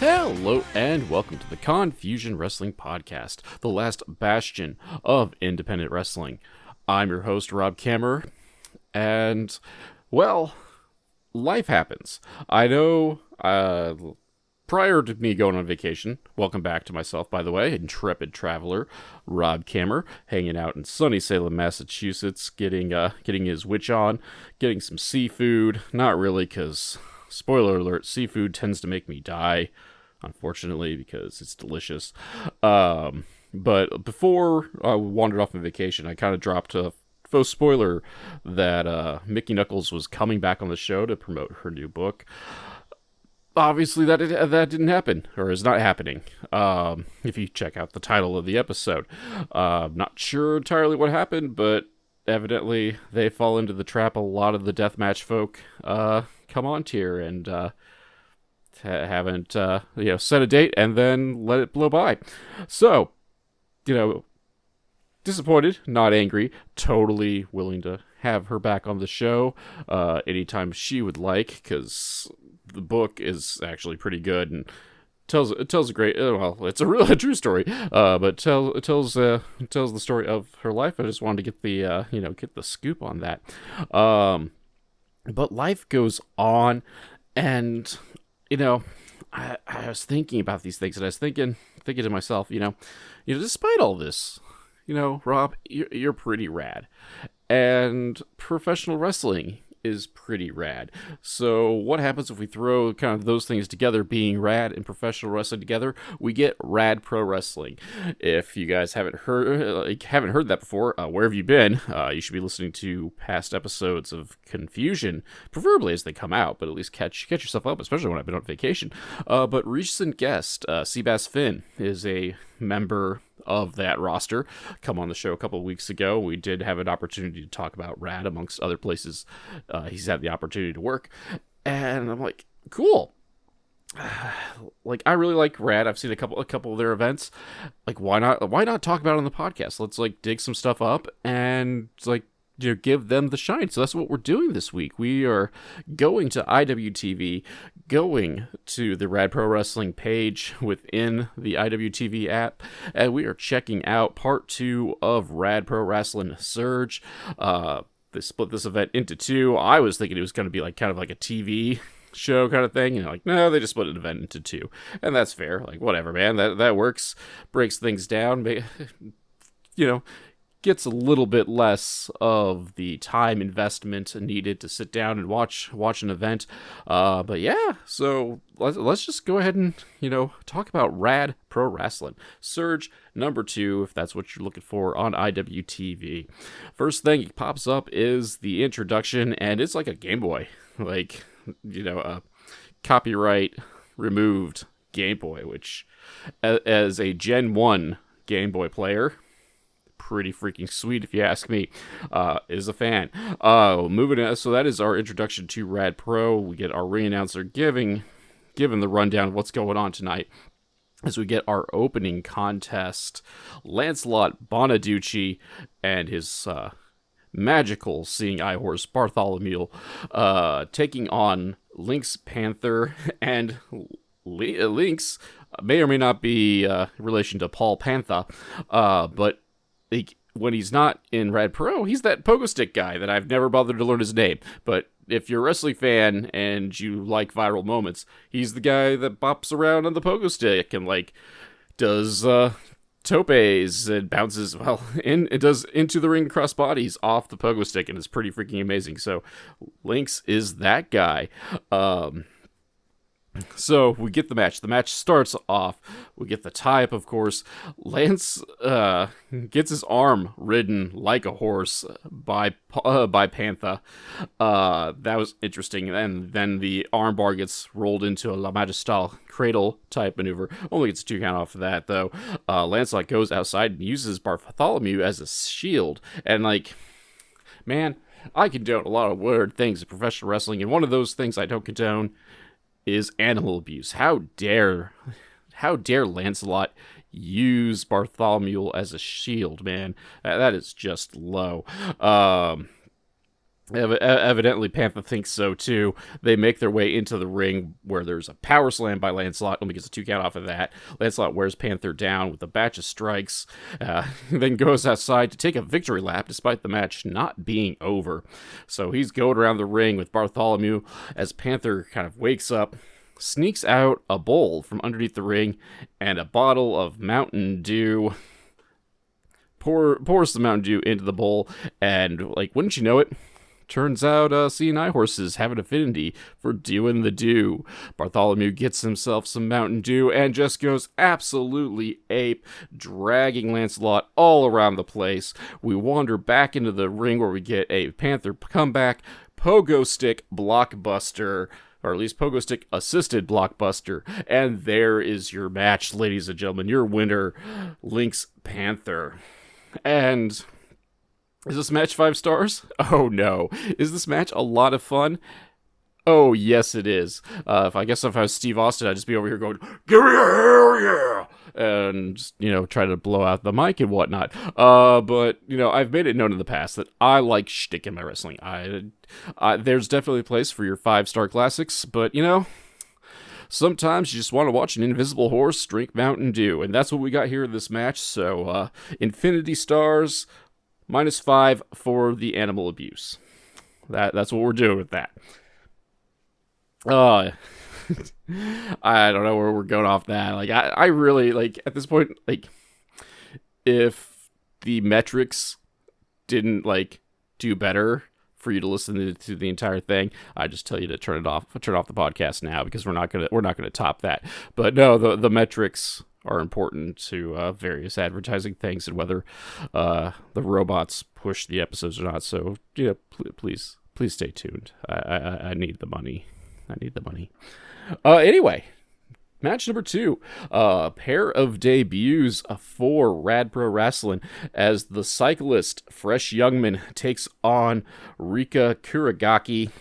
Hello and welcome to the Confusion Wrestling Podcast, the last bastion of independent wrestling. I'm your host, Rob Kammer, and, well, life happens. I know, prior to me going on vacation, welcome back to myself, by the way, intrepid traveler, Rob Kammer, hanging out in sunny Salem, Massachusetts, getting his witch on, getting some seafood. Not really, because, spoiler alert, seafood tends to make me die, unfortunately, because it's delicious. But before I wandered off on vacation, I kind of dropped a faux spoiler that Mickey Knuckles was coming back on the show to promote her new book. Obviously, that didn't happen, or is not happening, if you check out the title of the episode. Not sure entirely what happened, but evidently they fall into the trap a lot of the deathmatch folk come on tier and haven't set a date and then let it blow by. So, disappointed, not angry, totally willing to have her back on the show anytime she would like, because the book is actually pretty good and tells a great, it's a true story, but tells the story of her life. I just wanted to get the scoop on that. But life goes on, and I was thinking about these things, and I was thinking to myself, despite all this, Rob, you're pretty rad, and professional wrestling is pretty rad. So what happens if we throw kind of those things together, being rad and professional wrestling together? We get Rad Pro Rasslin. If you guys haven't heard that before, where have you been? You should be listening to past episodes of Confusion, preferably as they come out, but at least catch yourself up, especially when I've been on vacation. But recent guest, Seabass Finn, is a member of that roster, come on the show a couple of weeks ago. We did have an opportunity to talk about Rad, amongst other places he's had the opportunity to work, and I'm like, cool. Like, I really like Rad. I've seen a couple of their events. Like, why not talk about it on the podcast? Let's dig some stuff up and give them the shine. So that's what we're doing this week. We are going to IWTV, going to the Rad Pro Rasslin page within the IWTV app, and we are checking out part 2 of Rad Pro Rasslin Surge. They split this event into 2. I was thinking it was going to be kind of like a TV show kind of thing, no, they just split an event into 2, and that's fair. Whatever, man, that works. Breaks things down, gets a little bit less of the time investment needed to sit down and watch an event. But yeah, so let's just go ahead and, talk about Rad Pro Rasslin Surge number 2, if that's what you're looking for on IWTV. First thing that pops up is the introduction, and it's like a Game Boy. A copyright removed Game Boy, which, as a Gen 1 Game Boy player, pretty freaking sweet, if you ask me. Is a fan. Moving on, so that is our introduction to Rad Pro. We get our ring announcer giving the rundown of what's going on tonight, as we get our opening contest. Lancelot Bonaducci and his magical seeing eye horse Bartholomew taking on Lynx Panther, and Lynx may or may not be relation to Paul Panther, but when he's not in Rad Pro, he's that pogo stick guy that I've never bothered to learn his name. But if you're a wrestling fan and you like viral moments, he's the guy that bops around on the pogo stick and does topes and bounces it does into the ring cross bodies off the pogo stick, and it's pretty freaking amazing. So Lynx is that guy. So we get the match. The match starts off. We get the tie-up, of course. Lance gets his arm ridden like a horse by Panther. That was interesting. And then the arm bar gets rolled into a La Magistral cradle type maneuver. Only gets a 2 count off of that, though. Lancelot goes outside and uses Bartholomew as a shield. And man, I condone a lot of weird things in professional wrestling, and one of those things I don't condone is animal abuse. How dare Lancelot use Bartholomew as a shield, man? That is just low. Evidently, Panther thinks so too. They make their way into the ring where there's a power slam by Lancelot. Only gets a 2 count off of that. Lancelot wears Panther down with a batch of strikes, then goes outside to take a victory lap despite the match not being over. So he's going around the ring with Bartholomew as Panther kind of wakes up, sneaks out a bowl from underneath the ring, and a bottle of Mountain Dew. Pours the Mountain Dew into the bowl, and, like, wouldn't you know it, turns out C&I horses have an affinity for doing the dew. Bartholomew gets himself some Mountain Dew and just goes absolutely ape, dragging Lancelot all around the place. We wander back into the ring where we get a Panther comeback, pogo stick blockbuster, or at least pogo stick assisted blockbuster. And there is your match, ladies and gentlemen. Your winner, Lynx Panther. And is this match 5 stars? Oh no. Is this match a lot of fun? Oh yes it is. If I was Steve Austin, I'd just be over here going, "Give me a hell yeah!" and, try to blow out the mic and whatnot. But, I've made it known in the past that I like shtick in my wrestling. There's definitely a place for your 5-star classics, but, sometimes you just want to watch an invisible horse drink Mountain Dew, and that's what we got here in this match. So, infinity stars, -5 for the animal abuse. That's what we're doing with that. I don't know where we're going off that. Like, I really, like, at this point, like, if the metrics didn't, like, do better for you to listen to the entire thing, I just tell you to turn off the podcast now, because we're not gonna top that. But no, the metrics are important to various advertising things, and whether the robots push the episodes or not. So please stay tuned. I need the money. Anyway, match number 2, pair of debuts for Rad Pro Rasslin as the cyclist Fresh Youngman takes on Rika Kuragaki.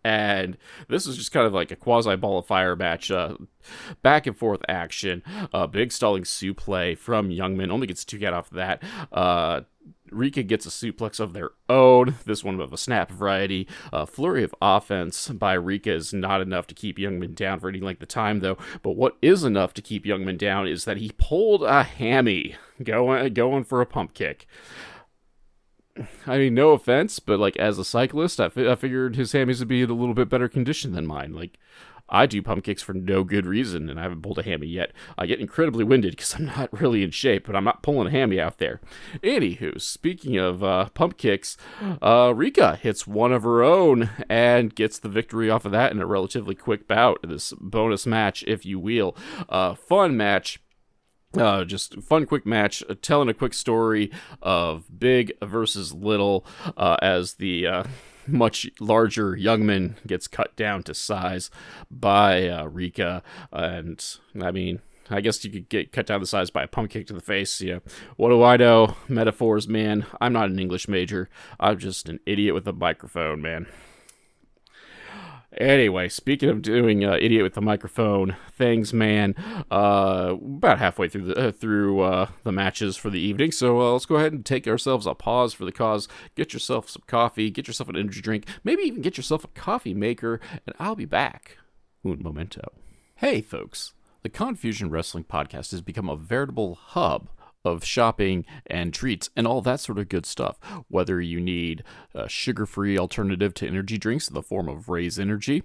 And this is just kind of like a quasi ball of fire match, back and forth action, big stalling suplex from Youngman, only gets 2 count off of that. Rika gets a suplex of their own, this one of a snap variety. Flurry of offense by Rika is not enough to keep Youngman down for any length of time, though. But what is enough to keep Youngman down is that he pulled a hammy, going for a pump kick. I mean, no offense, but, like, as a cyclist, I figured his hammies would be in a little bit better condition than mine. Like, I do pump kicks for no good reason, and I haven't pulled a hammy yet. I get incredibly winded because I'm not really in shape, but I'm not pulling a hammy out there. Anywho, speaking of pump kicks, Rika hits one of her own and gets the victory off of that in a relatively quick bout. This bonus match, if you will. Fun match. Just fun, quick match, telling a quick story of big versus little, as the much larger Youngman gets cut down to size by Rika. And, I mean, I guess you could get cut down to size by a pump kick to the face. What do I know? Metaphors, man. I'm not an English major. I'm just an idiot with a microphone, man. Anyway, speaking of doing idiot with the microphone things, man, about halfway through the matches for the evening, so let's go ahead and take ourselves a pause for the cause. Get yourself some coffee, get yourself an energy drink, maybe even get yourself a coffee maker, and I'll be back. Un momento. Hey, folks. The Confusion Wrestling Podcast has become a veritable hub of shopping and treats and all that sort of good stuff. Whether you need a sugar-free alternative to energy drinks in the form of Raise Energy,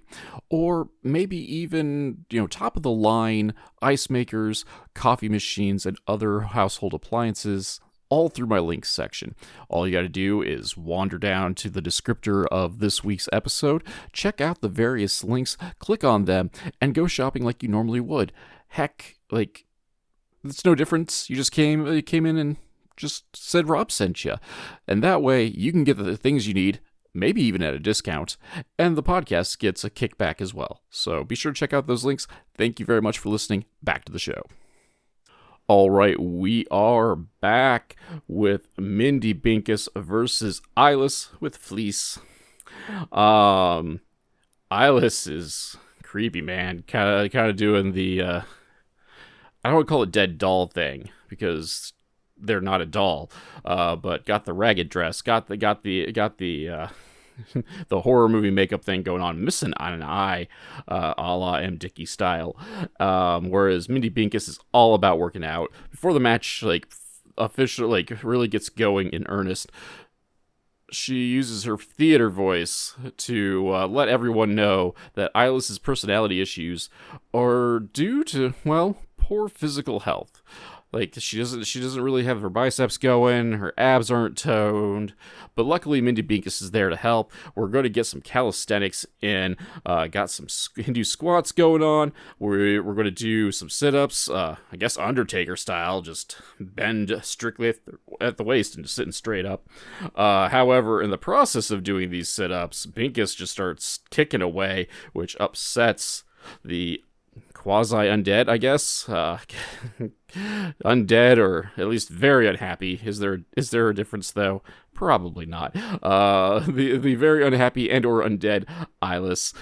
or maybe even, top-of-the-line ice makers, coffee machines, and other household appliances, all through my links section. All you got to do is wander down to the descriptor of this week's episode, check out the various links, click on them, and go shopping like you normally would. Heck, like, it's no difference. You just came in and just said Rob sent you. And that way, you can get the things you need, maybe even at a discount, and the podcast gets a kickback as well. So be sure to check out those links. Thank you very much for listening. Back to the show. All right, we are back with Mindy Binkus versus Eyeless with Fleece. Eyeless is creepy, man. Kind of doing the I don't want to call it dead doll thing, because they're not a doll. But got the ragged dress, got the the horror movie makeup thing going on, missing on an eye, a la M. Dickey style. Whereas Mindy Pincus is all about working out. Before the match, like, officially, like, really gets going in earnest, she uses her theater voice to let everyone know that Ilas's personality issues are due to, well, poor physical health. Like, she doesn't really have her biceps going, her abs aren't toned, but luckily Mindy Pincus is there to help. We're going to get some calisthenics in, got some Hindu squats going on, we're going to do some sit-ups, I guess Undertaker style, just bend strictly at the waist and just sitting straight up. However, in the process of doing these sit-ups, Pincus just starts kicking away, which upsets the quasi-undead, I guess. Undead, or at least very unhappy. Is there a difference, though? Probably not. The very unhappy and or undead Ilas,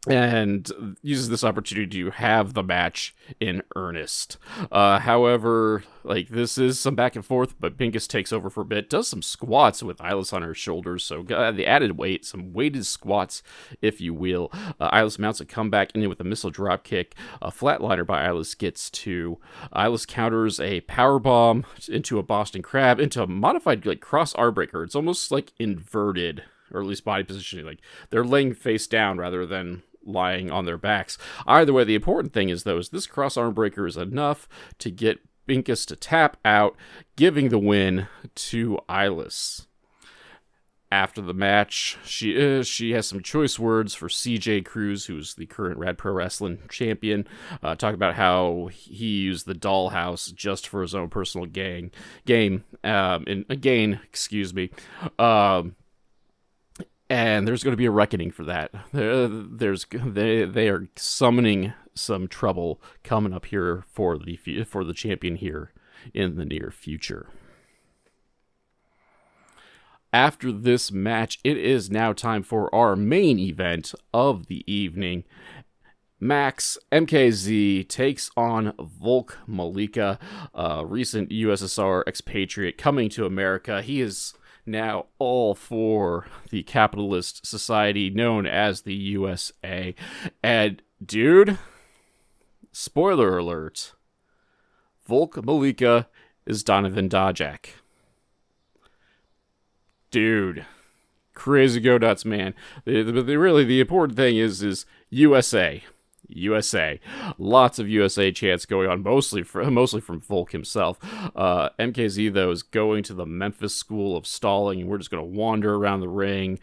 and uses this opportunity to have the match in earnest. However, like, this is some back and forth, but Pincus takes over for a bit, does some squats with Ilas on her shoulders, so the added weight, some weighted squats, if you will. Ilas mounts a comeback in with a missile drop kick. A flatliner by Ilas gets two. Ilas counters a power bomb into a Boston Crab, into a modified, like, cross arm breaker. It's almost like inverted, or at least body positioning. Like, they're laying face down rather than lying on their backs. Either way, the important thing is, though, is this cross arm breaker is enough to get Pincus to tap out, giving the win to Ilas. After the match, she has some choice words for CJ Cruz, who's the current Rad Pro Rasslin champion. Talk about how he used the dollhouse just for his own personal gain. And there's going to be a reckoning for that. They are summoning some trouble coming up here for the champion here in the near future. After this match, it is now time for our main event of the evening. Max MKZ takes on Volk Malika, a recent USSR expatriate coming to America. He is now all for the capitalist society known as the USA. And, dude, spoiler alert, Volk Malika is Donovan Dajak. Dude, crazy go nuts, man. The important thing is USA. USA. Lots of USA chants going on, mostly from Volk himself. MKZ, though, is going to the Memphis School of Stalling, and we're just going to wander around the ring.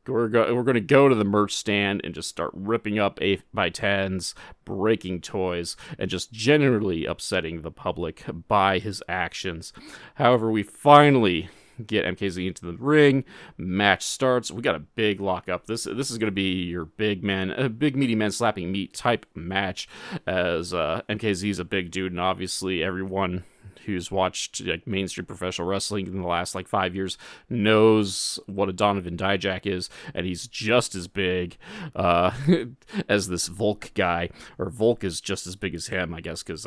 We're going to go to the merch stand and just start ripping up 8x10s, breaking toys, and just generally upsetting the public by his actions. However, we finally get MKZ into the ring. Match starts. We got a big lockup. This is going to be your big meaty man slapping meat type match, as MKZ is a big dude, and obviously everyone who's watched, like, mainstream professional wrestling in the last 5 years knows what a Donovan Dijak is, and he's just as big as this Volk guy, or Volk is just as big as him, I guess, because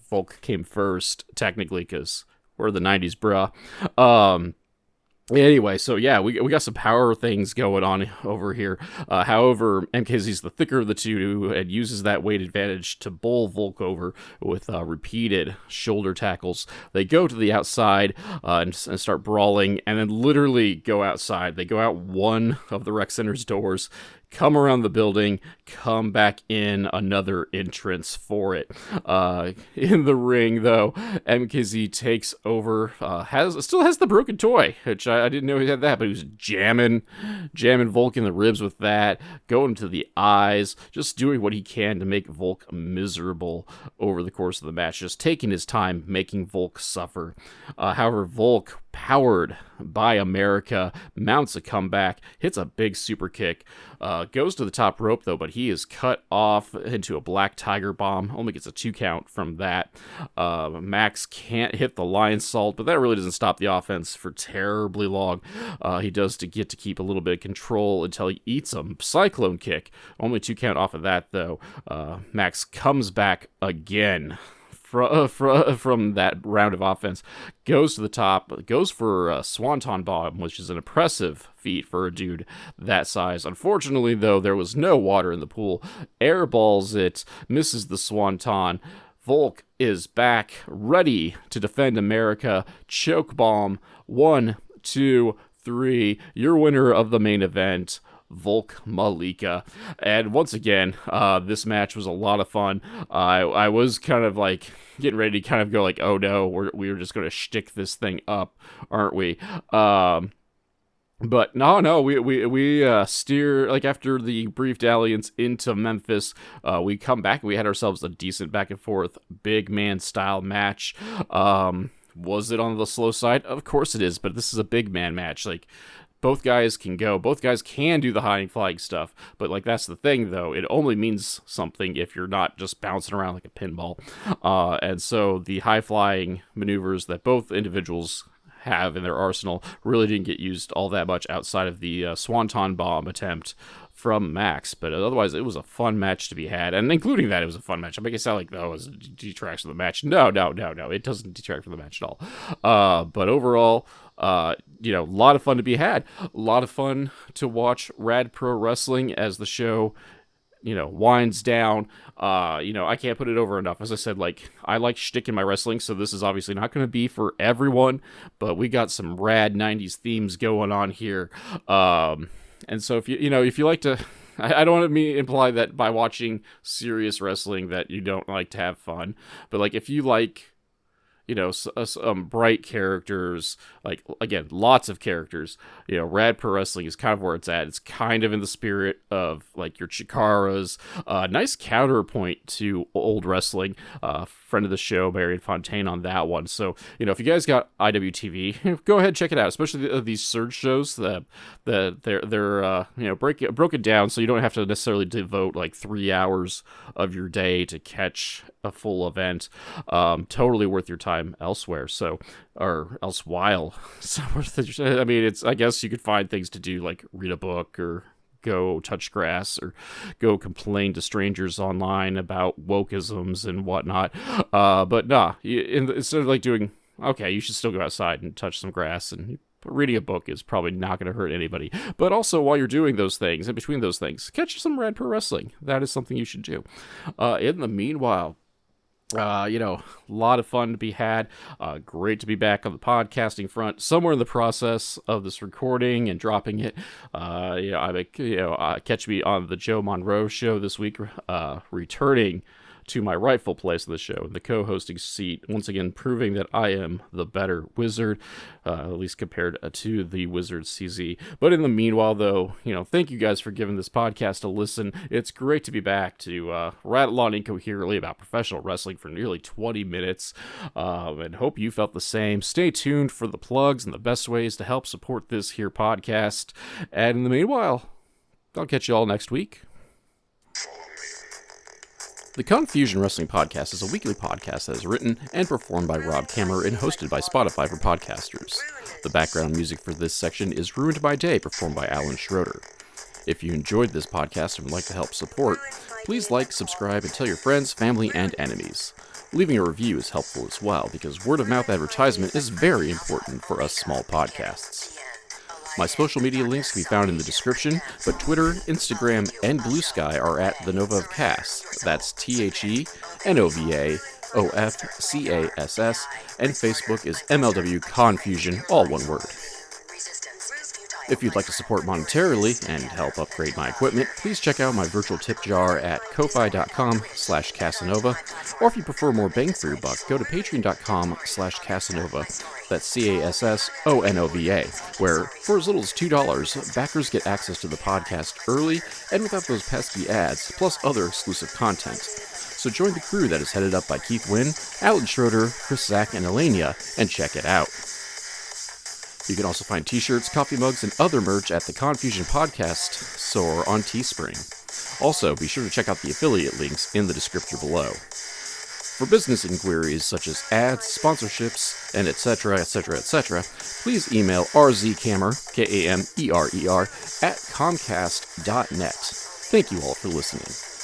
Volk came first technically, because we're the 90s, bruh. Anyway, so yeah, we got some power things going on over here. However, MKZ's the thicker of the two and uses that weight advantage to bowl Volk over with repeated shoulder tackles. They go to the outside and start brawling, and then literally go outside. They go out one of the rec center's doors, come around the building, come back in another entrance for it. In the ring, though, MKZ takes over, still has the broken toy, which I didn't know he had that, but he was jamming Volk in the ribs with that, going to the eyes, just doing what he can to make Volk miserable over the course of the match, just taking his time making Volk suffer. However, Volk, powered by America, mounts a comeback, hits a big super kick, goes to the top rope, though, but he is cut off into a black tiger bomb, only gets a 2 count from that. Max can't hit the lion salt, but that really doesn't stop the offense for terribly long. He does get to keep a little bit of control until he eats a cyclone kick, only 2 count off of that, though. Max comes back again from that round of offense, goes to the top, goes for a swanton bomb, which is an impressive feat for a dude that size. Unfortunately, though, there was no water in the pool. Airballs it, misses the swanton. Volk is back, ready to defend America. Choke bomb. 1, 2, 3. Your winner of the main event, Volk Malika. And once again, this match was a lot of fun. I was kind of like getting ready to kind of go like, oh no, we're just going to shtick this thing up, aren't we? But no, we steer, like, after the brief dalliance into Memphis, we come back and we had ourselves a decent back and forth big man style match. Was it on the slow side? Of course it is, but this is a big man match. Like, both guys can go. Both guys can do the high flying stuff. But, like, that's the thing, though. It only means something if you're not just bouncing around like a pinball. And so the high flying maneuvers that both individuals have in their arsenal really didn't get used all that much outside of the swanton bomb attempt from Max. But otherwise, it was a fun match to be had. And including that, it was a fun match. I make it sound like, oh, it detracts from the match. No. It doesn't detract from the match at all. But overall, a lot of fun to be had. A lot of fun to watch Rad Pro Rasslin as the show winds down. I can't put it over enough. As I said, like, I like shtick in my wrestling, so this is obviously not going to be for everyone, but we got some rad 90s themes going on here. And so if you like to, I don't want to imply that by watching serious wrestling that you don't like to have fun, but like, if you like, some bright characters, like, again, lots of characters, Rad Pro Rasslin is kind of where it's at. It's kind of in the spirit of, like, your Chikaras. Nice counterpoint to old wrestling. Friend of the show, Marion Fontaine, on that one. So, if you guys got IWTV, go ahead and check it out, especially these Surge shows that they're broken down, so you don't have to necessarily devote, like, 3 hours of your day to catch a full event. Totally worth your time elsewhere, or elsewhile. So I mean, I guess you could find things to do, like read a book or go touch grass or go complain to strangers online about wokeisms and whatnot. But nah, instead of like doing, okay, you should still go outside and touch some grass, and reading a book is probably not going to hurt anybody. But also, while you're doing those things, in between those things, catch some Rad Pro Rasslin. That is something you should do. In the meanwhile, a lot of fun to be had. Great to be back on the podcasting front. Somewhere in the process of this recording and dropping it, catch me on the Joe Monroe show this week, returning to my rightful place in the show, the co-hosting seat, once again proving that I am the better wizard, at least compared to the Wizard CZ. But in the meanwhile, though, thank you guys for giving this podcast a listen. It's great to be back to rattle on incoherently about professional wrestling for nearly 20 minutes, and hope you felt the same. Stay tuned for the plugs and the best ways to help support this here podcast. And in the meanwhile, I'll catch you all next week. The Confusion Wrestling Podcast is a weekly podcast that is written and performed by Rob Kammer and hosted by Spotify for podcasters. The background music for this section is Ruined by Day, performed by Alan Schroeder. If you enjoyed this podcast and would like to help support, please like, subscribe, and tell your friends, family, and enemies. Leaving a review is helpful as well, because word-of-mouth advertisement is very important for us small podcasts. My social media links can be found in the description, but Twitter, Instagram, and Blue Sky are at The Nova of Cass. That's TheNovaofCass, and Facebook is MLW Confusion, all one word. If you'd like to support monetarily and help upgrade my equipment, please check out my virtual tip jar at ko-fi.com/Casanova, or if you prefer more bang for your buck, go to patreon.com/Casanova, that's CASSONOVA, where for as little as $2, backers get access to the podcast early and without those pesky ads, plus other exclusive content. So join the crew that is headed up by Keith Wynn, Alan Schroeder, Chris Zach, and Elenia, and check it out. You can also find t-shirts, coffee mugs, and other merch at the Confusion Podcast store on Teespring. Also, be sure to check out the affiliate links in the description below. For business inquiries such as ads, sponsorships, and etc., please email rzkamer, Kamer, at comcast.net. Thank you all for listening.